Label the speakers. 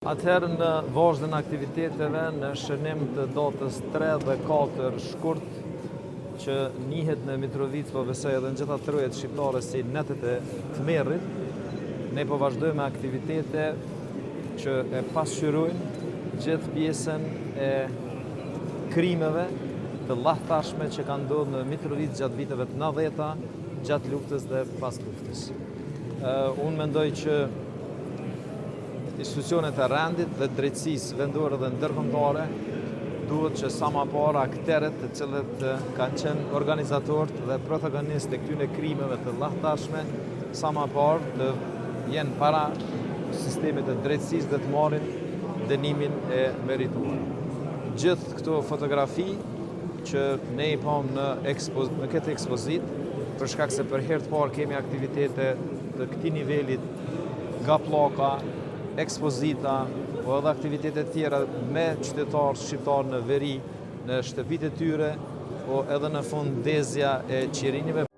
Speaker 1: Atëherë në vazhdën aktiviteteve në shënim të datës 3 dhe 4 shkurt që njihet në Mitrovic, po besoj edhe në gjitha trojet shqiptare si netet e Tmerrit, ne po vazhdojmë aktivitete që e pasqyrojnë gjithë pjesën e krimeve të llahthashme që kanë ndodhur në Mitrovic gjatë viteve të 90-ta, gjatë luftës dhe pas luftës. Unë mendoj që institucionet e rendit dhe drejtësisë vendore dhe ndërkombëtare duhet që sa më parë akteret të cilët kanë qenë organizatorët dhe protagonistë e këtyre krimeve të llahthashme sa më parë të jenë para sistemit të drejtësisë dhe të marrin dënimin e merituar. Gjithë këto fotografi që ne i pam në këtë ekspozitë, për shkak se për herë të parë kemi aktivitete të këtij nivelit nga pllaka, ekspozita, po edhe aktivitete tjera me qytetarë shqiptarë në veri, në shtëpitë e tyre, po edhe në fund ndezja e qirinjeve.